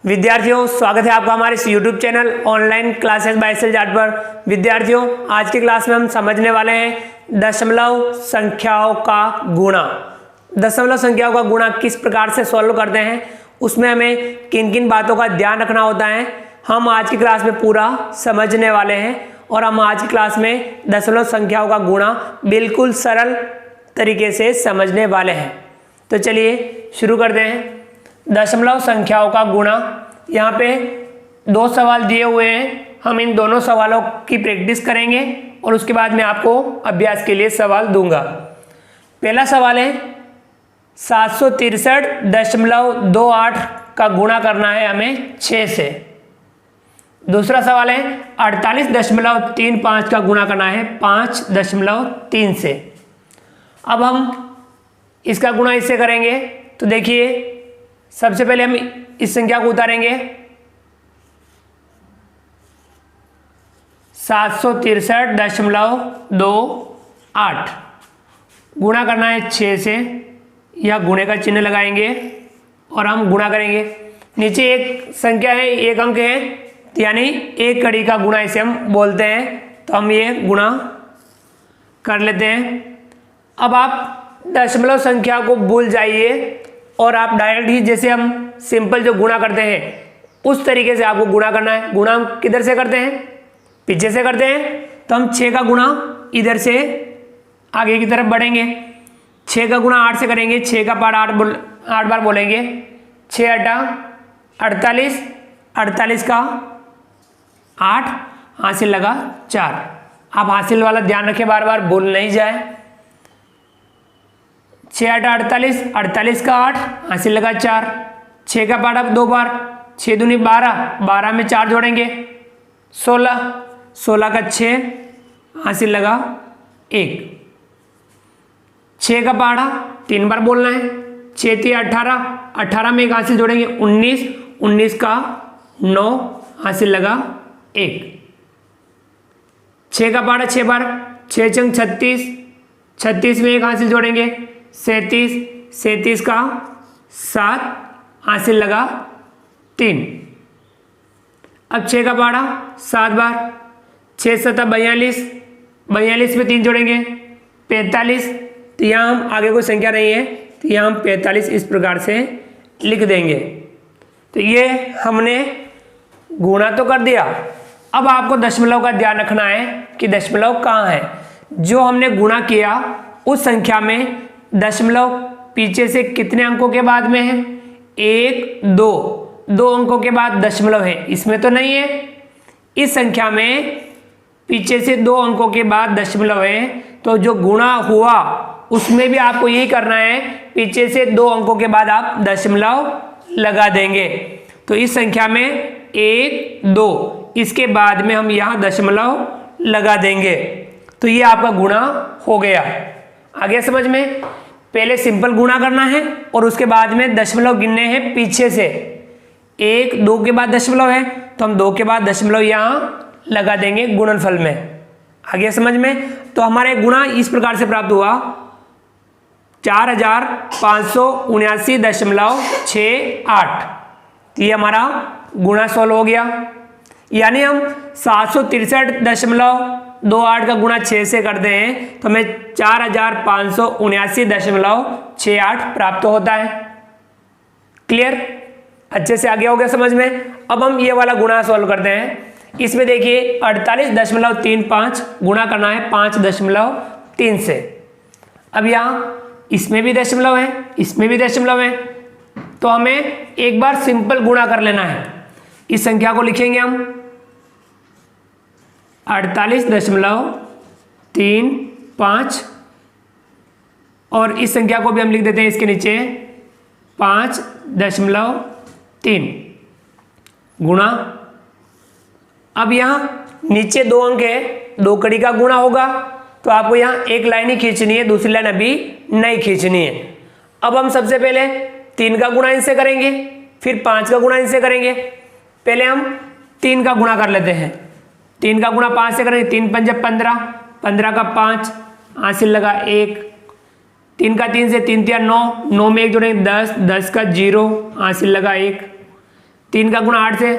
विद्यार्थियों, स्वागत है आपका हमारे इस YouTube channel online classes by Excel Chart पर। विद्यार्थियों, आज की क्लास में हम समझने वाले हैं दशमलव संख्याओं का गुणा। दशमलव संख्याओं का गुणा किस प्रकार से सॉल्व करते हैं, उसमें हमें किन किन बातों का ध्यान रखना होता है, हम आज की क्लास में पूरा समझने वाले हैं। और हम आज की क्लास में दशमलव संख्याओं का गुणा बिल्कुल सरल तरीके से समझने वाले हैं। तो चलिए शुरू करते हैं। दशमलव संख्याओं का गुणा, यहाँ पे दो सवाल दिए हुए हैं, हम इन दोनों सवालों की प्रैक्टिस करेंगे और उसके बाद मैं आपको अभ्यास के लिए सवाल दूंगा। पहला सवाल है 763.28 का गुणा करना है हमें 6 से। दूसरा सवाल है 48.35 का गुणा करना है 5.3 से। अब हम इसका गुणा इससे करेंगे, तो देखिए सबसे पहले हम इस संख्या को उतारेंगे 763.28 गुणा करना है 6 से, या गुणे का चिन्ह लगाएंगे और हम गुणा करेंगे। नीचे एक संख्या है, एक अंक है, यानी एक कड़ी का गुणा इसे हम बोलते हैं, तो हम ये गुणा कर लेते हैं। अब आप दशमलव संख्या को भूल जाइए और आप डायरेक्ट ही जैसे हम सिंपल जो गुणा करते हैं उस तरीके से आपको गुणा करना है। गुणा हम किधर से करते हैं? पीछे से करते हैं, तो हम 6 का गुणा इधर से आगे की तरफ बढ़ेंगे। 6 का गुणा 8 से करेंगे, 6 का पाठ 8 बार बोलेंगे। 6 8 48, 48 का 8, हासिल लगा 4। आप हासिल वाला ध्यान रखें, बार बार भूल नहीं जाए। 6 8 48, 48 का 8, हासिल लगा 4। 6 का पाठ अब 2 बार, 6 दूनी 12, 12 में 4 जोड़ेंगे 16, 16 का 6, हासिल लगा 1। 6 का पहाड़ा 3 बार बोलना है। 6 3 18, 18 में 1 हासिल जोड़ेंगे 19, 19 का 9, हासिल लगा 1। 6 का पहाड़ा 6 बार, 6 चंग 36, 36 में 1 हासिल जोड़ेंगे 37, 37 का 7, हासिल लगा 3। अब 6 का पहाड़ा 7 बार, 6 7 42, 42 में 3 जोड़ेंगे 45। तो यहाँ हम आगे कोई संख्या नहीं है, तो यहाँ हम 45 इस प्रकार से लिख देंगे। तो ये हमने गुणा तो कर दिया। अब आपको दशमलव का ध्यान रखना है कि दशमलव कहाँ है। जो हमने गुणा किया उस संख्या में दशमलव पीछे से कितने अंकों के बाद में है? 1 2 अंकों के बाद दशमलव है, इसमें तो नहीं है। इस संख्या में पीछे से 2 अंकों के बाद दशमलव है, तो जो गुणा हुआ उसमें भी आपको यही करना है, पीछे से 2 अंकों के बाद आप दशमलव लगा देंगे। तो इस संख्या में 1 2, इसके बाद में हम यहाँ दशमलव लगा देंगे, तो ये आपका गुणा हो गया। आ गया समझ में? पहले सिंपल गुणा करना है और उसके बाद में दशमलव गिनने हैं पीछे से। 1 2 के बाद दशमलव है, तो हम 2 के बाद दशमलव यहाँ लगा देंगे गुणनफल में। आ गया समझ में? तो हमारे गुणा इस प्रकार से प्राप्त हुआ 4579.68। ये हमारा गुणा सॉल्व हो गया। यानी हम 763.28 का गुणा 6 से करते हैं तो हमें 4579.68 प्राप्त होता है। क्लियर? अच्छे से आगे हो गया समझ में? अब हम ये वाला गुणा सॉल्व करते हैं। इसमें देखिए 48.35 गुणा करना है 5.3 से। अब यहाँ इसमें भी दशमलव है, इसमें भी दशमलव है, तो हमें एक बार सिंपल गुणा कर लेना है। इस संख्या को लिखेंगे हम 48.35 और इस संख्या को भी हम लिख देते हैं इसके नीचे 5.3 गुणा। अब यहाँ नीचे 2 अंक है, 2 कड़ी का गुणा होगा, तो आपको यहाँ एक लाइन ही खींचनी है, दूसरी लाइन अभी नहीं खींचनी है। अब हम सबसे पहले 3 का गुणा इनसे करेंगे, फिर 5 का गुणा इनसे करेंगे। पहले हम 3 का गुणा कर लेते हैं। 3 का गुणा 5 से करेंगे, 3 5 15, 15 का 5, हासिल लगा 1। 3 का 3 से 3 3 9, 9 में 1 जोड़ेंगे 10, 10 का 0, हासिल लगा 1। 3 का गुणा 8 से,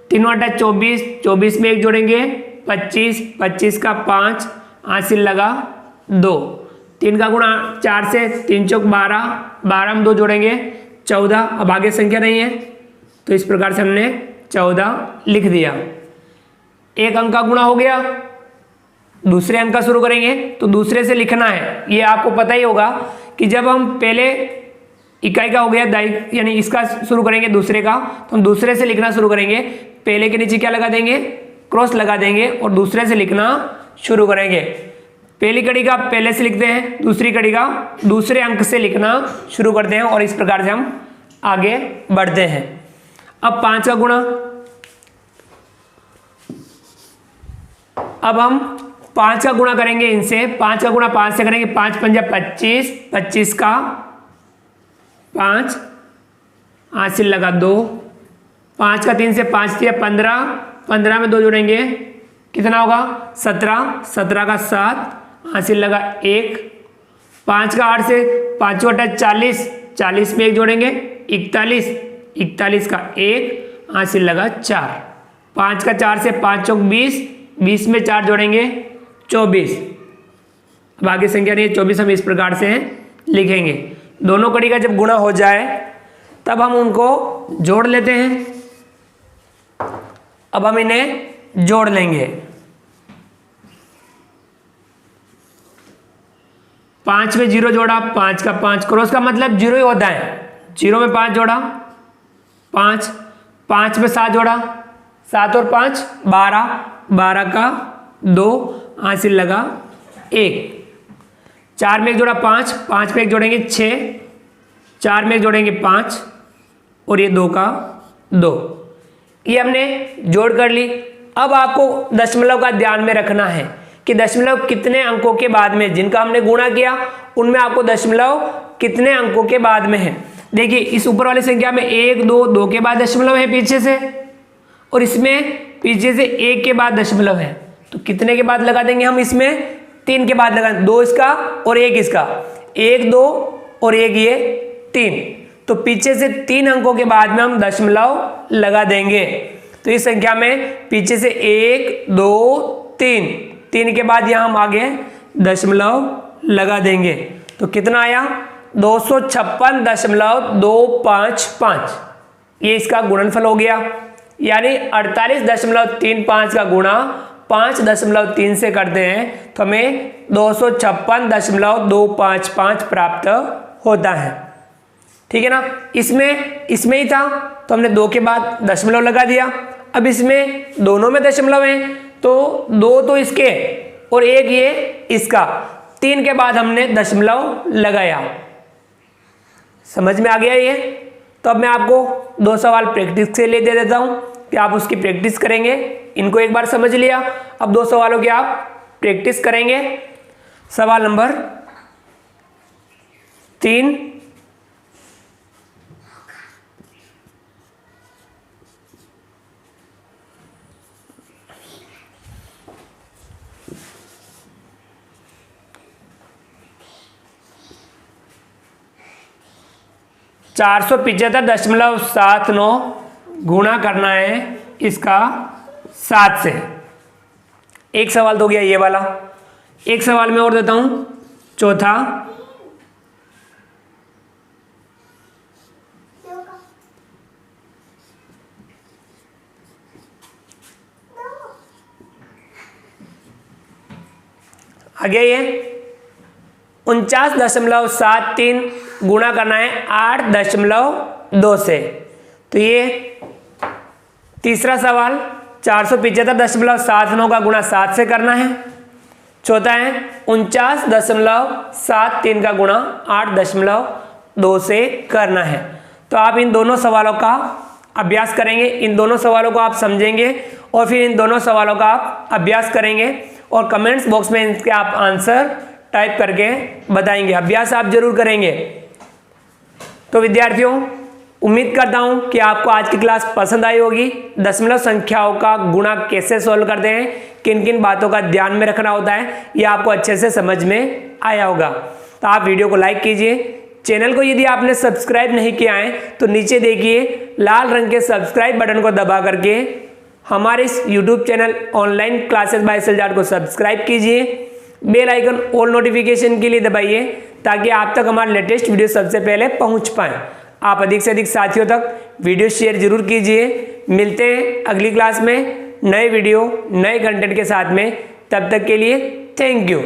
3 8 24, 24 में 1 जोड़ेंगे 25, 25 का 5, हासिल लगा 2। 3 का गुणा 4 से, 3 चौक 12, 12 में 2 जोड़ेंगे 14। अब आगे संख्या नहीं है तो इस प्रकार से हमने 14 लिख दिया। एक अंक का गुणा हो गया, दूसरे अंक का शुरू करेंगे तो दूसरे से लिखना है। ये आपको पता ही होगा कि जब हम पहले इकाई का हो गया दाई, यानी इसका शुरू करेंगे दूसरे का, तो हम दूसरे से लिखना शुरू करेंगे। पहले के नीचे क्या लगा देंगे, क्रॉस लगा देंगे और दूसरे से लिखना शुरू करेंगे। पहली कड़ी का पहले से लिखते हैं, दूसरी कड़ी का दूसरे अंक से लिखना शुरू करते हैं और इस प्रकार से हम आगे बढ़ते हैं। अब 5 का गुणा, अब हम 5 का गुणा करेंगे इनसे। 5 का गुणा 5 से करेंगे, 5 पंजा 25, 25 का 5, हासिल लगा 2। 5 का 3 से 5 दिया 15, 15 में 2 जोड़ेंगे कितना होगा 17, 17 का 7, हासिल लगा 1। 5 का 8 से 5 8 40, 40 में 1 जोड़ेंगे 41, 41 का 1, हासिल लगा 4। 5 का 4 से 5 चौक 20, 20 में 4 जोड़ेंगे 24। अब आगे संख्या नहीं है, 24 हम इस प्रकार से लिखेंगे। दोनों कड़ी का जब गुणा हो जाए तब हम उनको जोड़ लेते हैं। अब हम इन्हें जोड़ लेंगे। 5 में 0 जोड़ा, 5 का 5, क्रॉस का मतलब 0 ही होता है। 0 में 5 जोड़ा 5, 5 में 7 जोड़ा, 7 और 5 12, 12 का 2, हासिल लगा 1। 4 में 1 जोड़ा 5, 5 में 1 जोड़ेंगे 6, 4 में 1 जोड़ेंगे 5 और ये 2 का 2। ये हमने जोड़ कर ली। अब आपको दशमलव का ध्यान में रखना है कि दशमलव कितने अंकों के बाद में, जिनका हमने गुणा किया उनमें आपको दशमलव कितने अंकों के बाद में है। देखिए इस ऊपर वाली संख्या में 1 2, 2 के बाद दशमलव है पीछे से, और इसमें पीछे से 1 के बाद दशमलव है। तो कितने के बाद लगा देंगे हम, इसमें 3 के बाद लगा, 2 इसका और 1 इसका, 1 2 और 1 ये 3। तो पीछे से 3 अंकों के बाद में हम दशमलव लगा देंगे। तो इस संख्या में पीछे से 1 2 3, 3 के बाद यहां हम आगे दशमलव लगा देंगे। तो कितना आया 256.255। ये इसका गुणनफल हो गया, यानी 48.35 का गुणा 5.3 से करते हैं तो हमें 256.255 प्राप्त होता है। ठीक है ना। इसमें ही था तो हमने 2 के बाद दशमलव लगा दिया। अब इसमें दोनों में दशमलव हैं तो 2 तो इसके और 1 ये इसका, 3 के बाद हमने दशमलव लगाया। समझ में आ गया ये। तो अब मैं आपको 2 सवाल प्रैक्टिस के लिए दे देता हूं कि आप उसकी प्रैक्टिस करेंगे। इनको एक बार समझ लिया, अब 2 सवालों की आप प्रैक्टिस करेंगे। सवाल नंबर 3, $475.79 गुणा करना है इसका 7 से। एक सवाल तो गया ये वाला, एक सवाल मैं और देता हूं, चौथा। आगे ये 49.73 गुणा करना है 8.2 से। तो ये तीसरा सवाल 475.79 का गुणा 7 से करना है। चौथा है 49.73 का गुणा 8.2 से करना है। तो आप इन दोनों सवालों का अभ्यास करेंगे, इन दोनों सवालों को आप समझेंगे और फिर इन दोनों सवालों का आप अभ्यास करेंगे और कमेंट्स बॉक्स में इनके आप आंसर टाइप करके बताएंगे। अभ्यास आप जरूर करेंगे। तो विद्यार्थियों, उम्मीद करता हूं कि आपको आज की क्लास पसंद आई होगी। दशमलव संख्याओं का गुणा कैसे सॉल्व करते हैं, किन किन बातों का ध्यान में रखना होता है, ये आपको अच्छे से समझ में आया होगा। तो आप वीडियो को लाइक कीजिए, चैनल को यदि आपने सब्सक्राइब नहीं किया है तो नीचे देखिए लाल रंग के सब्सक्राइब बटन को दबा करके हमारे इस YouTube channel online classes bye SLJART को सब्सक्राइब कीजिए। बेल आइकन ऑल नोटिफिकेशन के लिए दबाइए ताकि आप तक हमारे लेटेस्ट वीडियो सबसे पहले पहुंच पाए। आप अधिक से अधिक साथियों तक वीडियो शेयर जरूर कीजिए। मिलते हैं अगली क्लास में नए वीडियो नए कंटेंट के साथ में। तब तक के लिए थैंक यू।